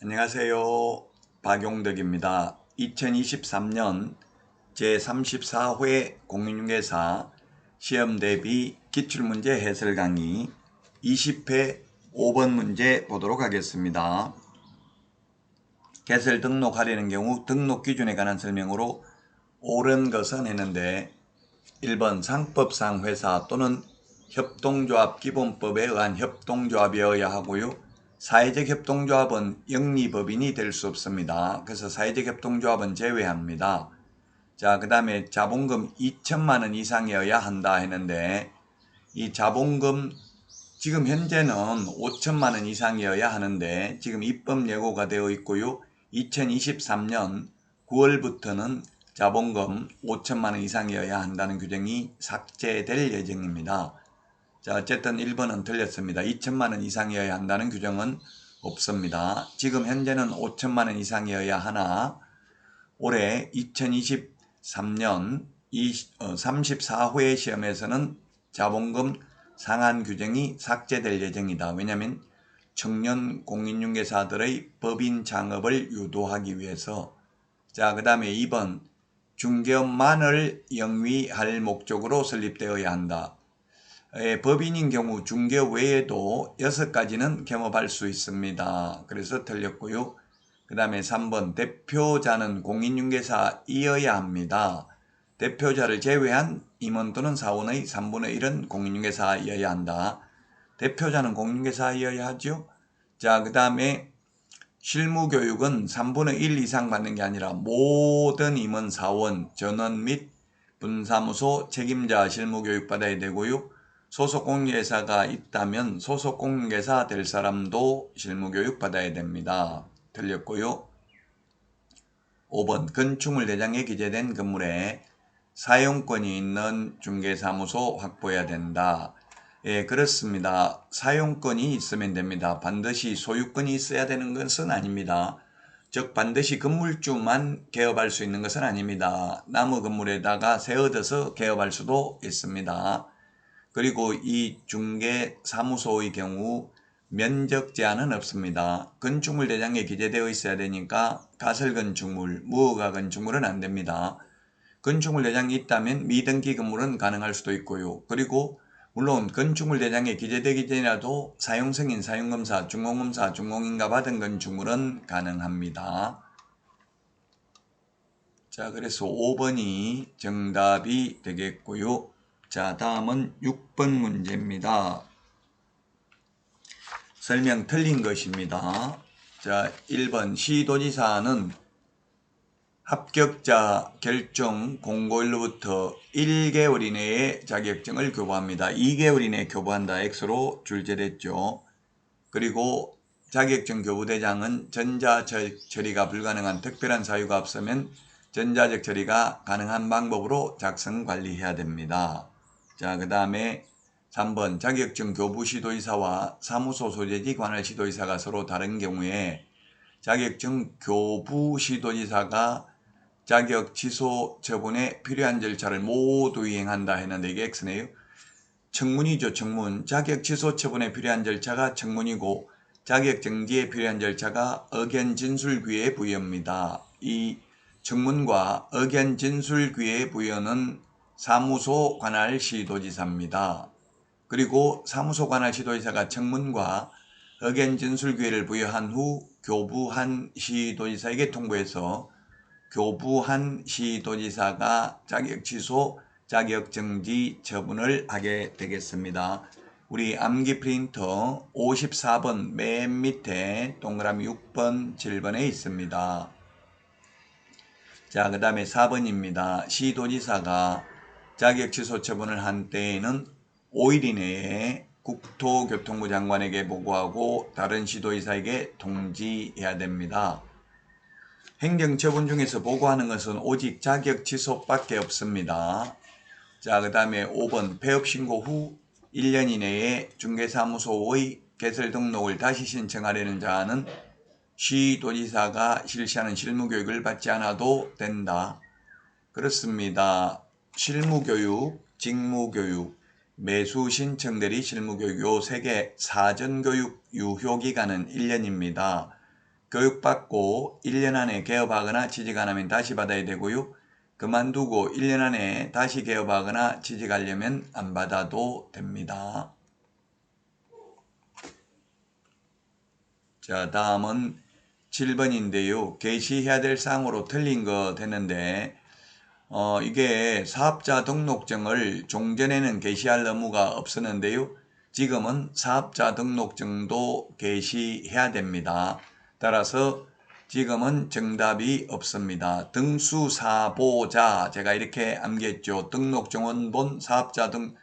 안녕하세요. 박용덕입니다. 2023년 제34회 공인중개사 시험 대비 기출문제 해설 강의 20회 5번 문제 보도록 하겠습니다. 개설 등록하려는 경우 등록 기준에 관한 설명으로 옳은 것은 했는데 1번 상법상 회사 또는 협동조합 기본법에 의한 협동조합이어야 하고요. 사회적 협동조합은 영리법인이 될 수 없습니다. 그래서 사회적 협동조합은 제외합니다. 자, 그 다음에 자본금 2천만 원 이상이어야 한다 했는데 이 자본금 지금 현재는 5천만 원 이상이어야 하는데 지금 입법 예고가 되어 있고요. 2023년 9월부터는 자본금 5천만 원 이상이어야 한다는 규정이 삭제될 예정입니다. 자, 어쨌든 1번은 틀렸습니다. 2천만 원 이상이어야 한다는 규정은 없습니다. 지금 현재는 5천만 원 이상이어야 하나 올해 2023년 34회 시험에서는 자본금 상한 규정이 삭제될 예정이다. 왜냐하면 청년 공인중개사들의 법인 창업을 유도하기 위해서. 자, 그 다음에 2번 중개업만을 영위할 목적으로 설립되어야 한다. 법인인 경우 중개업 외에도 6가지는 겸업할 수 있습니다. 그래서 틀렸고요. 그 다음에 3번 대표자는 공인중개사이어야 합니다. 대표자를 제외한 임원 또는 사원의 3분의 1은 공인중개사이어야 한다. 대표자는 공인중개사이어야 하죠. 자, 그 다음에 실무교육은 3분의 1 이상 받는 게 아니라 모든 임원, 사원, 전원 및 분사무소 책임자 실무교육 받아야 되고요. 소속 공인중개사가 있다면 소속 공인중개사 될 사람도 실무교육 받아야 됩니다. 틀렸고요. 5번 건축물 대장에 기재된 건물에 사용권이 있는 중개사무소 확보해야 된다. 예, 그렇습니다. 사용권이 있으면 됩니다. 반드시 소유권이 있어야 되는 것은 아닙니다. 즉 반드시 건물주만 개업할 수 있는 것은 아닙니다. 나무 건물에다가 새 얻어서 개업할 수도 있습니다. 그리고 이 중개사무소의 경우 면적 제한은 없습니다. 건축물 대장에 기재되어 있어야 되니까 가설건축물, 무허가 건축물은 안 됩니다. 건축물 대장이 있다면 미등기 건물은 가능할 수도 있고요. 그리고 물론 건축물 대장에 기재되기 전이라도 사용승인, 사용검사, 준공검사, 준공인가 받은 건축물은 가능합니다. 자, 그래서 5번이 정답이 되겠고요. 자, 다음은 6번 문제입니다. 설명 틀린 것입니다. 자, 1번 시도지사는 합격자 결정 공고일로부터 1개월 이내에 자격증을 교부합니다. 2개월 이내에 교부한다. X로 줄제됐죠. 그리고 자격증 교부 대장은 전자처리가 불가능한 특별한 사유가 없으면 전자적 처리가 가능한 방법으로 작성 관리해야 됩니다. 자, 그 다음에 3번 자격증 교부 시도지사와 사무소 소재지 관할 시도지사가 서로 다른 경우에 자격증 교부 시도지사가 자격 취소 처분에 필요한 절차를 모두 이행한다 했는데 이게 X네요. 청문이죠. 청문. 자격 취소 처분에 필요한 절차가 청문이고 자격 정지에 필요한 절차가 의견 진술기의 부여입니다. 이 청문과 의견 진술기의 부여는 사무소 관할 시도지사입니다. 그리고 사무소 관할 시도지사가 청문과 의견 진술기회를 부여한 후 교부한 시도지사에게 통보해서 교부한 시도지사가 자격 취소, 자격 정지 처분을 하게 되겠습니다. 우리 암기 프린터 54번 맨 밑에 동그라미 6번, 7번에 있습니다. 자, 그 다음에 4번입니다. 시도지사가 자격 취소 처분을 한 때에는 5일 이내에 국토교통부 장관에게 보고하고 다른 시도지사에게 통지해야 됩니다. 행정처분 중에서 보고하는 것은 오직 자격 취소밖에 없습니다. 자, 그 다음에 5번 폐업신고 후 1년 이내에 중개사무소의 개설 등록을 다시 신청하려는 자는 시도지사가 실시하는 실무교육을 받지 않아도 된다. 그렇습니다. 실무교육, 직무교육, 매수 신청대리 실무교육 요 3개 사전교육 유효기간은 1년입니다. 교육받고 1년 안에 개업하거나 취직 안 하면 다시 받아야 되고요. 그만두고 1년 안에 다시 개업하거나 취직하려면 안 받아도 됩니다. 자, 다음은 7번인데요. 게시해야 될 사항으로 틀린 거 되는데 이게 사업자 등록증을 종전에는 게시할 의무가 없었는데요. 지금은 사업자 등록증도 게시해야 됩니다. 따라서 지금은 정답이 없습니다. 등수사보자 제가 이렇게 암기했죠. 등록증원본 사업자 등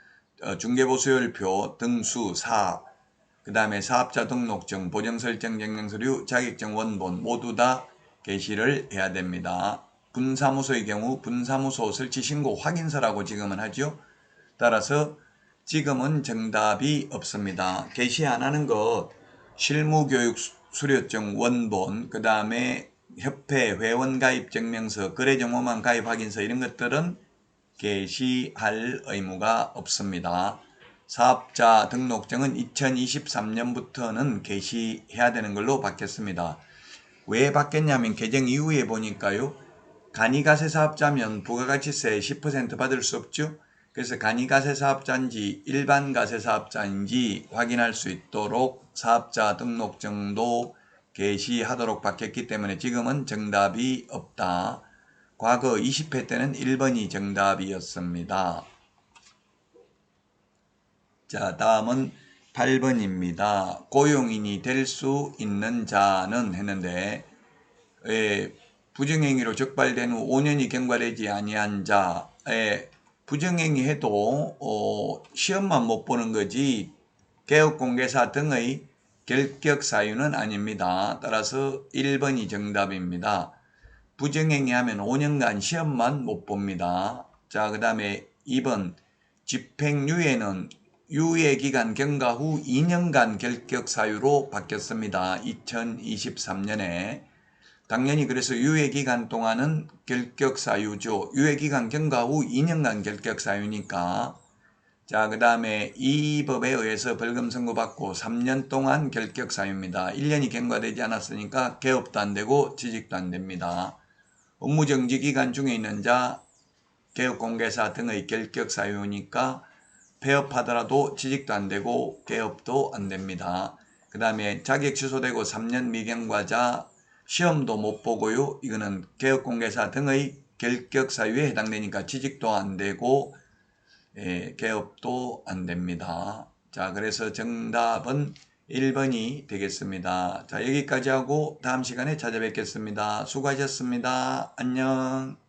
중개보수열표 등수사 그 다음에 사업자 등록증, 보정설정 증명서류, 자격증 원본 모두 다 게시를 해야 됩니다. 분사무소의 경우 분사무소 설치 신고 확인서라고 지금은 하죠. 따라서 지금은 정답이 없습니다. 게시 안 하는 것 실무교육 수료증 원본, 그 다음에 협회 회원가입 증명서, 거래정보망 가입 확인서 이런 것들은 게시할 의무가 없습니다. 사업자 등록증은 2023년부터는 게시해야 되는 걸로 바뀌었습니다. 왜 바뀌었냐면 개정 이후에 보니까요. 간이가세 사업자면 부가가치세 10% 받을 수 없죠. 그래서 간이가세 사업자인지 일반 가세 사업자인지 확인할 수 있도록 사업자 등록증도 게시하도록 바뀌었기 때문에 지금은 정답이 없다. 과거 20회 때는 1번이 정답이었습니다. 자, 다음은 8번입니다. 고용인이 될 수 있는 자는 했는데 부정행위로 적발된 후 5년이 경과되지 아니한 자에 부정행위 해도 시험만 못 보는 거지 개업공개사 등의 결격 사유는 아닙니다. 따라서 1번이 정답입니다. 부정행위 하면 5년간 시험만 못 봅니다. 자, 그 다음에 2번 집행유예는 유예기간 경과 후 2년간 결격 사유로 바뀌었습니다. 2023년에 당연히 그래서 유예기간 동안은 결격 사유죠. 유예기간 경과 후 2년간 결격 사유니까 자, 그 다음에 이 법에 의해서 벌금 선고받고 3년 동안 결격 사유입니다. 1년이 경과되지 않았으니까 개업도 안 되고 취직도 안 됩니다. 업무정지 기간 중에 있는 자, 개업공개사 등의 결격 사유니까 폐업하더라도 취직도 안 되고 개업도 안 됩니다. 그 다음에 자격 취소되고 3년 미경과자 시험도 못 보고요. 이거는 개업공개사 등의 결격 사유에 해당되니까 취직도 안 되고 개업도 안 됩니다. 자, 그래서 정답은 1번이 되겠습니다. 자, 여기까지 하고 다음 시간에 찾아뵙겠습니다. 수고하셨습니다. 안녕.